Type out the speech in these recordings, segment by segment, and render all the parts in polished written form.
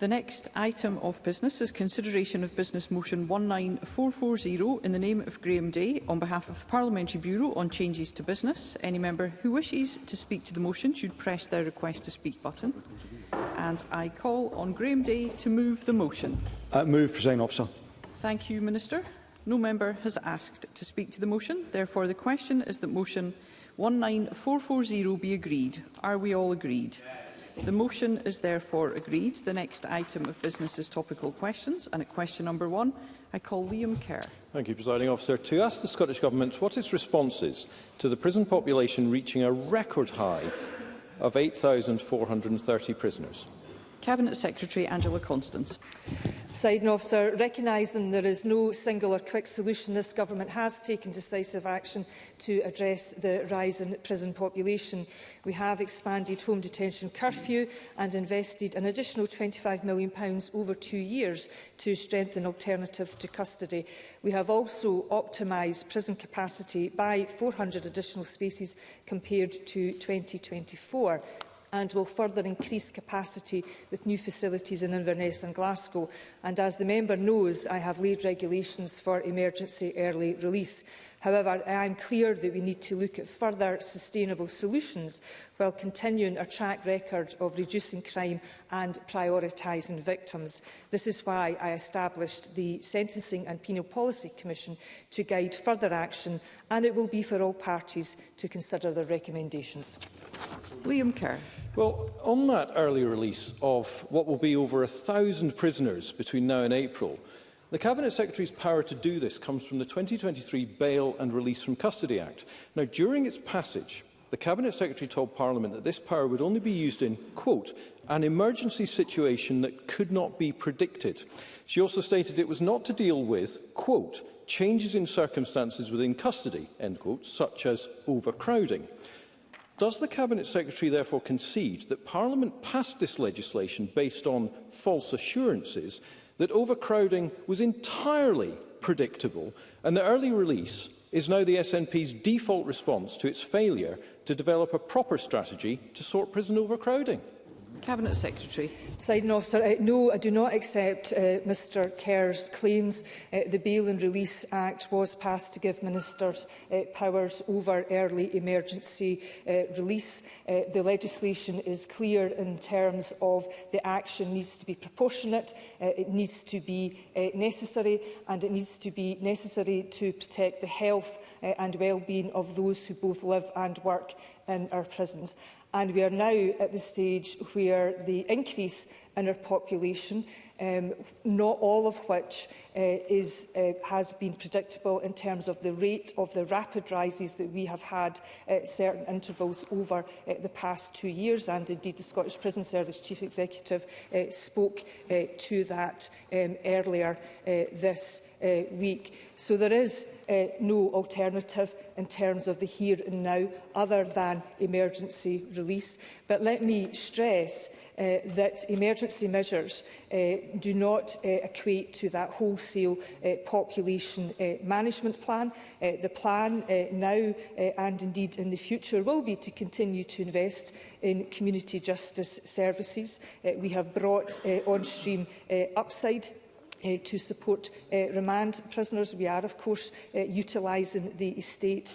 The next item of business is consideration of Business Motion 19440 in the name of Graham Day on behalf of the Parliamentary Bureau on changes to business. Any member who wishes to speak to the motion should press their request to speak button. And I call on Graham Day to move the motion. Move, Presiding Officer. Thank you, Minister. No member has asked to speak to the motion. Therefore, the question is that motion 19440 be agreed. Are we all agreed? The motion is therefore agreed. The next item of business is topical questions, and at question number 1, I call Liam Kerr. Thank you, Presiding Officer. To ask the Scottish Government what its response is to the prison population reaching a record high of 8,430 prisoners. Cabinet Secretary Angela Constance. Presiding Officer, recognising there is no single or quick solution, this Government has taken decisive action to address the rise in prison population. We have expanded home detention curfew and invested an additional £25 million over 2 years to strengthen alternatives to custody. We have also optimised prison capacity by 400 additional spaces compared to 2024. And will further increase capacity with new facilities in Inverness and Glasgow. And as the member knows, I have laid regulations for emergency early release. However, I am clear that we need to look at further sustainable solutions while continuing our track record of reducing crime and prioritising victims. This is why I established the Sentencing and Penal Policy Commission to guide further action, and it will be for all parties to consider their recommendations. Liam Kerr. Well, on that early release of what will be over 1,000 prisoners between now and April, the Cabinet Secretary's power to do this comes from the 2023 Bail and Release from Custody Act. Now, during its passage, the Cabinet Secretary told Parliament that this power would only be used in, quote, an emergency situation that could not be predicted. She also stated it was not to deal with, quote, changes in circumstances within custody, end quote, such as overcrowding. Does the Cabinet Secretary therefore concede that Parliament passed this legislation based on false assurances that overcrowding was entirely predictable and that early release is now the SNP's default response to its failure to develop a proper strategy to sort prison overcrowding? Cabinet Secretary. Presiding Officer, no, I do not accept Mr Kerr's claims. The Bail and Release Act was passed to give ministers powers over early emergency release. The legislation is clear in terms of the action needs to be proportionate, it needs to be necessary, and it needs to be necessary to protect the health and well-being of those who both live and work in our prisons. And we are now at the stage where the increase in our population, not all of which has been predictable in terms of the rate of the rapid rises that we have had at certain intervals over the past 2 years. And indeed, the Scottish Prison Service Chief Executive spoke to that earlier this week. So there is no alternative in terms of the here and now other than emergency release. But let me stress that emergency measures do not equate to that wholesale population management plan. The plan now and indeed in the future will be to continue to invest in community justice services. We have brought on stream Upside to support remand prisoners. We are, of course, utilising the estate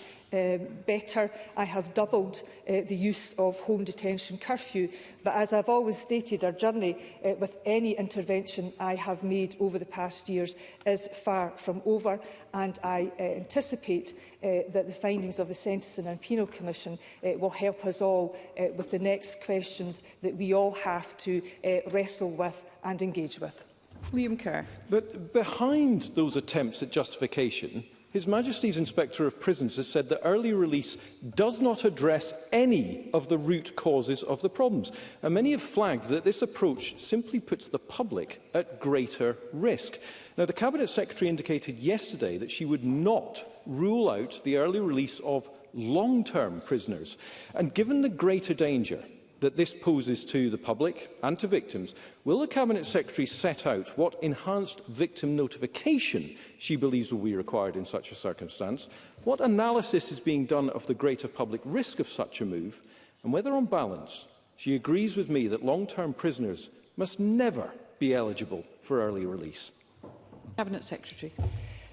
better. I have doubled the use of home detention curfew, but as I've always stated, our journey with any intervention I have made over the past years is far from over, and I anticipate that the findings of the Sentencing and Penal Commission will help us all with the next questions that we all have to wrestle with and engage with. Liam Kerr. But behind those attempts at justification, His Majesty's Inspector of Prisons has said that early release does not address any of the root causes of the problems. And many have flagged that this approach simply puts the public at greater risk. Now, the Cabinet Secretary indicated yesterday that she would not rule out the early release of long-term prisoners. And given the greater danger that this poses to the public and to victims, will the Cabinet Secretary set out what enhanced victim notification she believes will be required in such a circumstance, what analysis is being done of the greater public risk of such a move, and whether, on balance, she agrees with me that long-term prisoners must never be eligible for early release? Cabinet Secretary.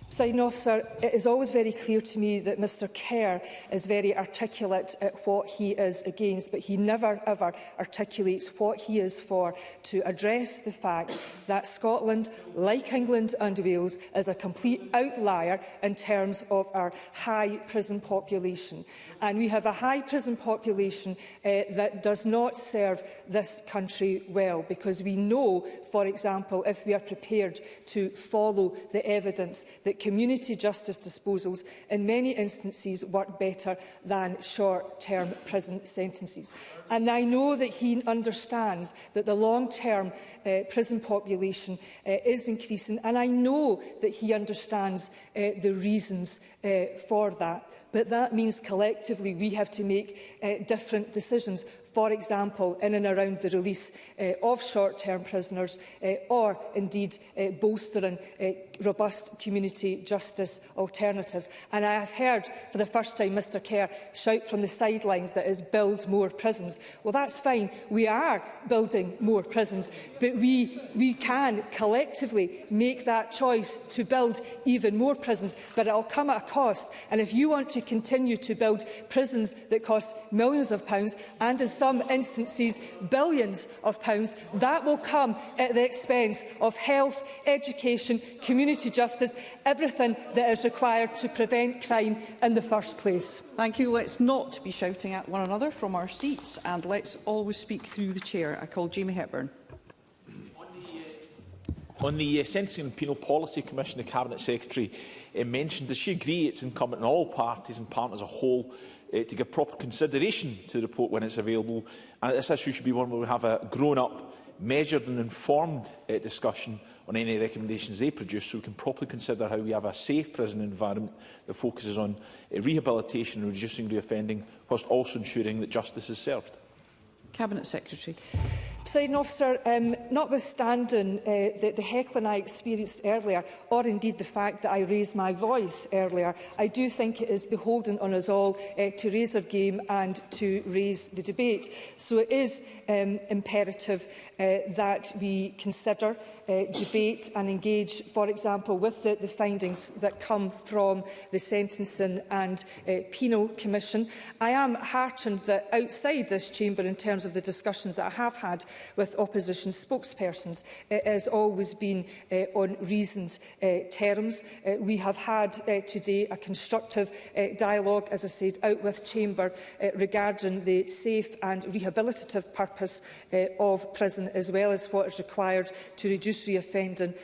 Presiding Officer, it is always very clear to me that Mr Kerr is very articulate at what he is against, but he never ever articulates what he is for, to address the fact that Scotland, like England and Wales, is a complete outlier in terms of our high prison population. And we have a high prison population that does not serve this country well, because we know, for example, if we are prepared to follow the evidence, that community justice disposals in many instances work better than short-term prison sentences. And I know that he understands that the long-term prison population is increasing, and I know that he understands the reasons for that. But that means collectively we have to make different decisions. For example, in and around the release of short-term prisoners, or indeed bolstering robust community justice alternatives. And I have heard for the first time Mr Kerr shout from the sidelines that is build more prisons. Well, that's fine. We are building more prisons, but we can collectively make that choice to build even more prisons, but it will come at a cost. And if you want to continue to build prisons that cost millions of pounds, and in some instances billions of pounds, that will come at the expense of health, education, community justice, everything that is required to prevent crime in the first place. Thank you. Let's not be shouting at one another from our seats, and let's always speak through the chair. I call Jamie Hepburn. On the Sentencing and Penal Policy Commission, the Cabinet Secretary mentioned, does she agree it's incumbent on all parties and partners as a whole to give proper consideration to the report when it's available, and this issue should be one where we have a grown-up, measured and informed discussion on any recommendations they produce, so we can properly consider how we have a safe prison environment that focuses on rehabilitation and reducing reoffending, whilst also ensuring that justice is served? Cabinet Secretary. Presiding Officer, notwithstanding the heckling I experienced earlier, or indeed the fact that I raised my voice earlier, I do think it is beholden on us all to raise our game and to raise the debate. So it is imperative that we consider, debate and engage, for example, with the findings that come from the Sentencing and Penal Commission. I am heartened that outside this chamber, in terms of the discussions that I have had with opposition spokespersons, it has always been on reasoned terms. We have had today a constructive dialogue, as I said, out with Chamber regarding the safe and rehabilitative purpose of prison, as well as what is required to reduce reoffending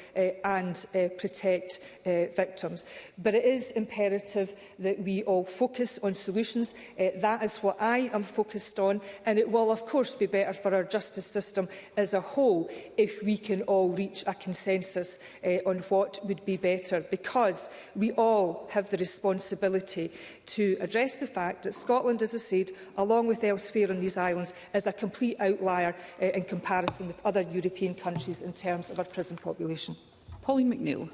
and protect victims. But it is imperative that we all focus on solutions. That is what I am focused on, and it will of course be better for our justice system as a whole if we can all reach a consensus on what would be better, because we all have the responsibility to address the fact that Scotland, as I said, along with elsewhere on these islands, is a complete outlier in comparison with other European countries in terms of our prison population. Pauline McNeill.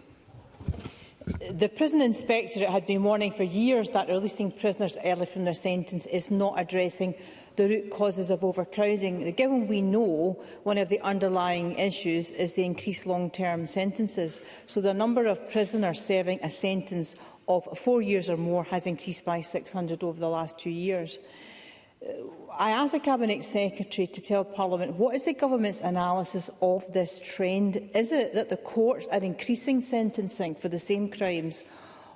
The Prison Inspectorate had been warning for years that releasing prisoners early from their sentence is not addressing the root causes of overcrowding. Given we know one of the underlying issues is the increased long-term sentences, so the number of prisoners serving a sentence of 4 years or more has increased by 600 over the last 2 years. I ask the Cabinet Secretary to tell Parliament what is the Government's analysis of this trend. Is it that the courts are increasing sentencing for the same crimes,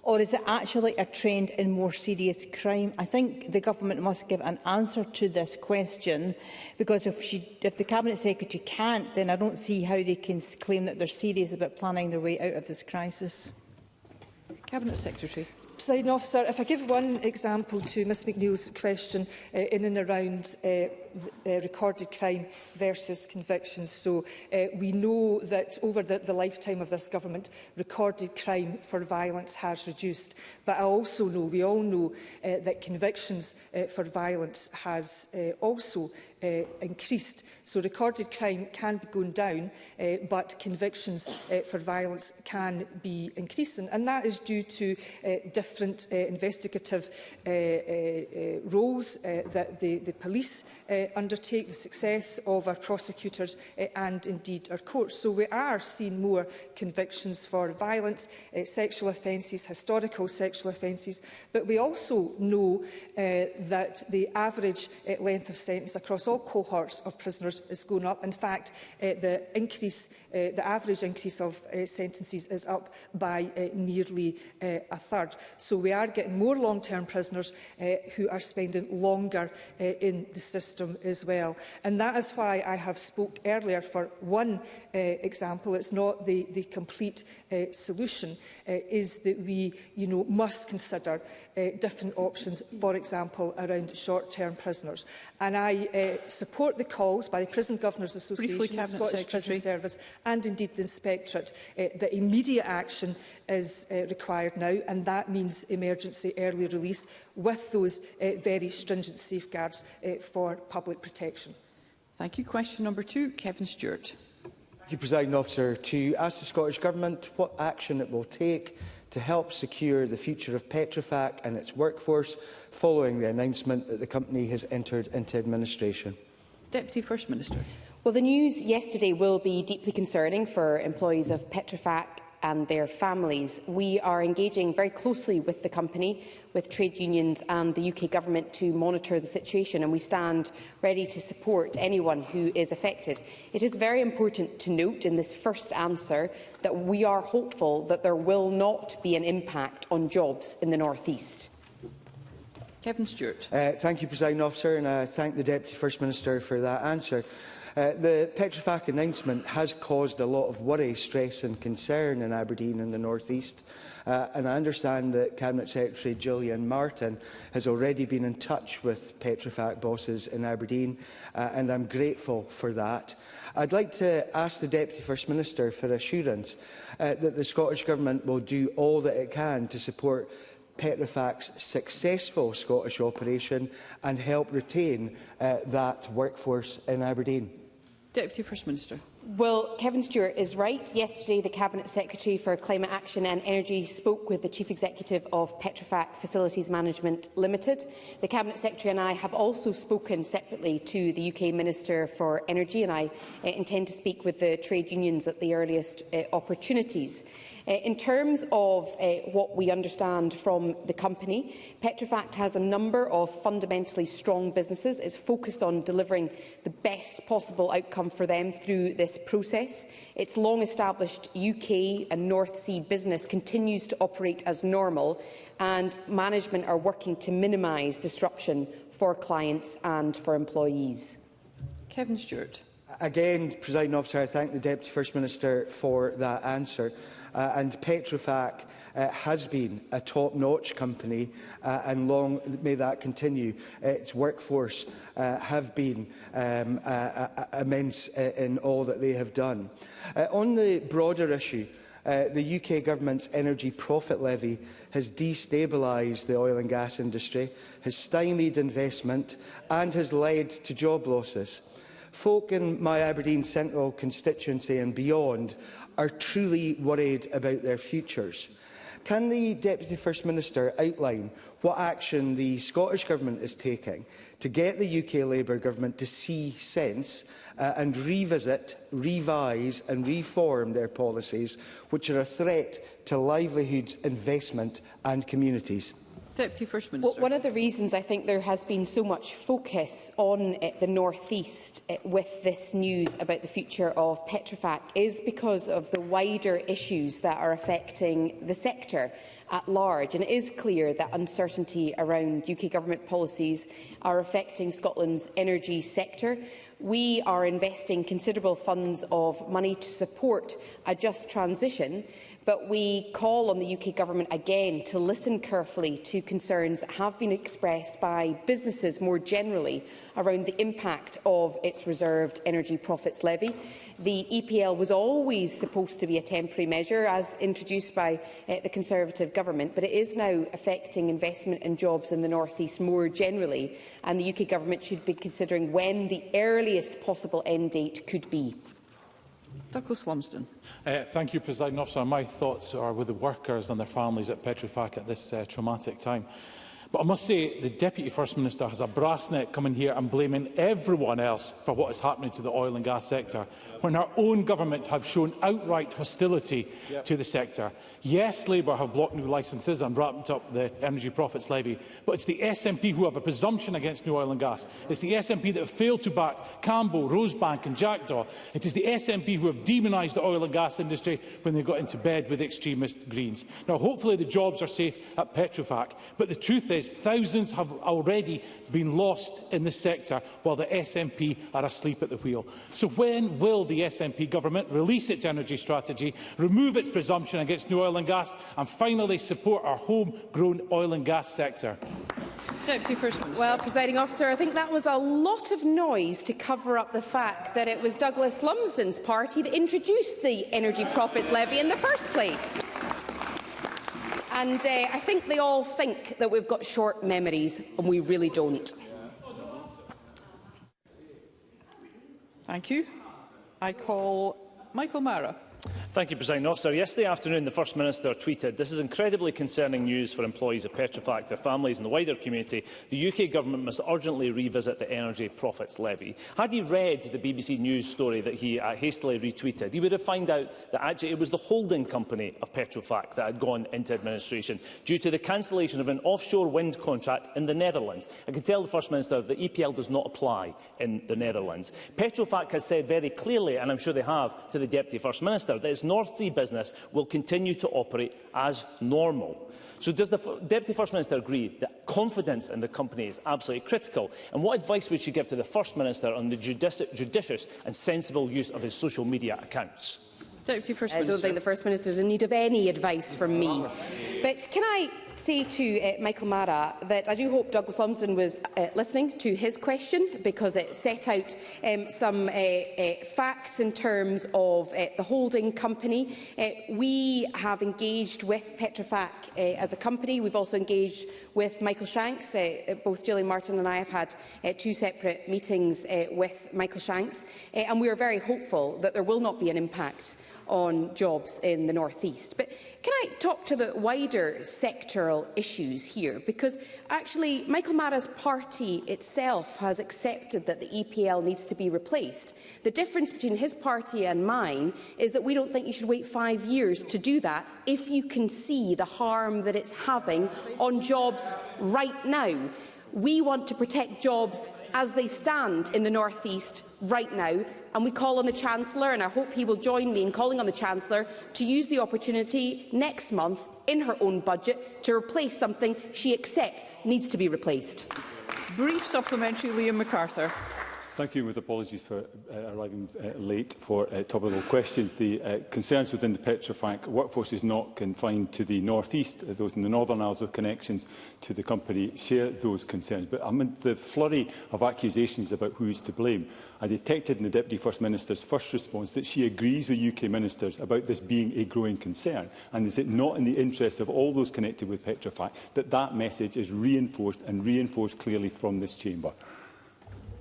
or is it actually a trend in more serious crime? I think the Government must give an answer to this question, because if the Cabinet Secretary can't, then I don't see how they can claim that they're serious about planning their way out of this crisis. Cabinet Secretary. Presiding Officer, if I give one example to Ms McNeill's question in and around recorded crime versus convictions. So we know that over the lifetime of this government, recorded crime for violence has reduced. But I also know, we all know, that convictions for violence has also increased. So recorded crime can be going down, but convictions for violence can be increasing. And that is due to different investigative roles that the police undertake, the success of our prosecutors and indeed our courts. So we are seeing more convictions for violence, sexual offences, historical sexual offences, but we also know that the average length of sentence across all cohorts of prisoners is going up. In fact, the average increase of sentences is up by nearly a third. So we are getting more long-term prisoners who are spending longer in the system as well. And that is why I have spoke earlier for one example. It's not the complete solution, is that we must consider different options, for example, around short-term prisoners. And I support the calls by the Prison Governors Association, the Scottish Prison Service and indeed the Inspectorate that immediate action is required now, and that means emergency early release with those very stringent safeguards for public protection. Thank you. Question number 2, Kevin Stewart. Thank you, Presiding Officer. To ask the Scottish Government what action it will take to help secure the future of Petrofac and its workforce following the announcement that the company has entered into administration. Deputy First Minister. Well, the news yesterday will be deeply concerning for employees of Petrofac and their families. We are engaging very closely with the company, with trade unions and the UK Government to monitor the situation, and we stand ready to support anyone who is affected. It is very important to note in this first answer that we are hopeful that there will not be an impact on jobs in the North East. Kevin Stewart. Thank you, Presiding Officer, and I thank the Deputy First Minister for that answer. The Petrofac announcement has caused a lot of worry, stress and concern in Aberdeen and the North East. And I understand that Cabinet Secretary Gillian Martin has already been in touch with Petrofac bosses in Aberdeen, and I'm grateful for that. I'd like to ask the Deputy First Minister for assurance that the Scottish Government will do all that it can to support Petrofac's successful Scottish operation and help retain that workforce in Aberdeen. Deputy First Minister. Well, Kevin Stewart is right. Yesterday, the Cabinet Secretary for Climate Action and Energy spoke with the Chief Executive of Petrofac Facilities Management Limited. The Cabinet Secretary and I have also spoken separately to the UK Minister for Energy, and I intend to speak with the trade unions at the earliest opportunities. In terms of what we understand from the company, Petrofac has a number of fundamentally strong businesses. It's focused on delivering the best possible outcome for them through this process. Its long-established UK and North Sea business continues to operate as normal, and management are working to minimise disruption for clients and for employees. Kevin Stewart. Again, Presiding Officer, I thank the Deputy First Minister for that answer. And Petrofac has been a top-notch company, and long may that continue. Its workforce have been immense in all that they have done. On the broader issue, the UK Government's energy profit levy has destabilised the oil and gas industry, has stymied investment and has led to job losses. Folk in my Aberdeen Central constituency and beyond are truly worried about their futures. Can the Deputy First Minister outline what action the Scottish Government is taking to get the UK Labour Government to see sense and revisit, revise and reform their policies, which are a threat to livelihoods, investment and communities? Deputy First Minister. Well, one of the reasons I think there has been so much focus on the North East with this news about the future of Petrofac is because of the wider issues that are affecting the sector at large. And it is clear that uncertainty around UK Government policies are affecting Scotland's energy sector. We are investing considerable funds of money to support a just transition, but we call on the UK Government again to listen carefully to concerns that have been expressed by businesses more generally around the impact of its reserved energy profits levy. The EPL was always supposed to be a temporary measure, as introduced by the Conservative Government, but it is now affecting investment and jobs in the North East more generally, and the UK Government should be considering when the earliest possible end date could be. Douglas Lumsden. Thank you, Presiding Officer. My thoughts are with the workers and their families at Petrofac at this traumatic time. But I must say, the Deputy First Minister has a brass neck coming here and blaming everyone else for what is happening to the oil and gas sector, when our own government have shown outright hostility to the sector. Yes, Labour have blocked new licences and wrapped up the energy profits levy, but it's the SNP who have a presumption against new oil and gas. It's the SNP that have failed to back Campbell, Rosebank and Jackdaw. It is the SNP who have demonised the oil and gas industry when they got into bed with extremist Greens. Now, hopefully the jobs are safe at Petrofac, but the truth is thousands have already been lost in the sector while the SNP are asleep at the wheel. So when will the SNP government release its energy strategy, remove its presumption against new oil and gas and finally support our home-grown oil and gas sector? Deputy First Minister. Well, Presiding Officer, I think that was a lot of noise to cover up the fact that it was Douglas Lumsden's party that introduced the energy profits levy in the first place. And I think they all think that we've got short memories, and we really don't. Thank you. I call Michael Mara. Thank you, Presiding Officer. Yesterday afternoon, the First Minister tweeted, "This is incredibly concerning news for employees of Petrofac, their families and the wider community. The UK Government must urgently revisit the energy profits levy." Had he read the BBC News story that he hastily retweeted, he would have found out that actually it was the holding company of Petrofac that had gone into administration due to the cancellation of an offshore wind contract in the Netherlands. I can tell the First Minister that EPL does not apply in the Netherlands. Petrofac has said very clearly, and I'm sure they have, to the Deputy First Minister, that its North Sea business will continue to operate as normal. So does the Deputy First Minister agree that confidence in the company is absolutely critical? And what advice would she give to the First Minister on the judicious and sensible use of his social media accounts? Deputy First Minister. I don't think the First Minister is in need of any advice from me. But can I say to Michael Mara that I do hope Douglas Lumsden was listening to his question, because it set out some facts in terms of the holding company. We have engaged with Petrofac as a company. We've also engaged with Michael Shanks. Both Gillian Martin and I have had two separate meetings with Michael Shanks, and we are very hopeful that there will not be an impact on jobs in the North East. But can I talk to the wider sectoral issues here? Because actually Michael Mara's party itself has accepted that the EPL needs to be replaced. The difference between his party and mine is that we don't think you should wait 5 years to do that if you can see the harm that it's having on jobs right now. We want to protect jobs as they stand in the North East right now, and we call on the Chancellor, and I hope he will join me in calling on the Chancellor to use the opportunity next month in her own budget to replace something she accepts needs to be replaced. Brief supplementary, Liam MacArthur. Thank you, with apologies for arriving late for topical questions. The concerns within the Petrofac workforce is not confined to the North East. Those in the Northern Isles with connections to the company share those concerns. But amid the flurry of accusations about who is to blame, I detected in the Deputy First Minister's first response that she agrees with UK ministers about this being a growing concern. And is it not in the interest of all those connected with Petrofac that that message is reinforced and reinforced clearly from this chamber?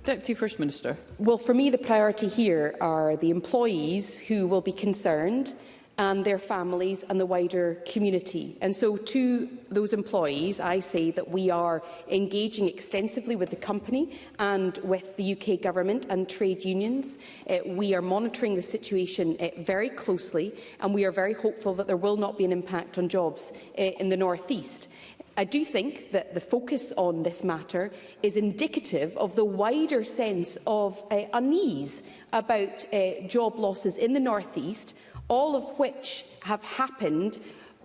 Deputy First Minister. Well, for me, the priority here are the employees who will be concerned and their families and the wider community. And so to those employees, I say that we are engaging extensively with the company and with the UK Government and trade unions. We are monitoring the situation very closely, and we are very hopeful that there will not be an impact on jobs in the North East. I do think that the focus on this matter is indicative of the wider sense of unease about job losses in the North East, all of which have happened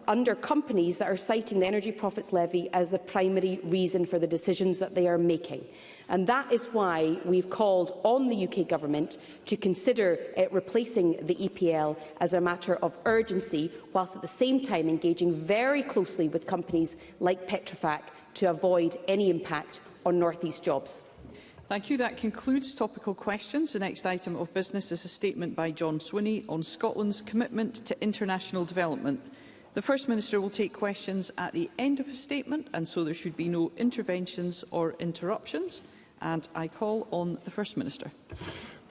under companies that are citing the Energy Profits Levy as the primary reason for the decisions that they are making. And that is why we've called on the UK Government to consider replacing the EPL as a matter of urgency, whilst at the same time engaging very closely with companies like Petrofac to avoid any impact on North East jobs. Thank you. That concludes topical questions. The next item of business is a statement by John Swinney on Scotland's commitment to international development. The First Minister will take questions at the end of his statement, and so there should be no interventions or interruptions. And I call on the First Minister.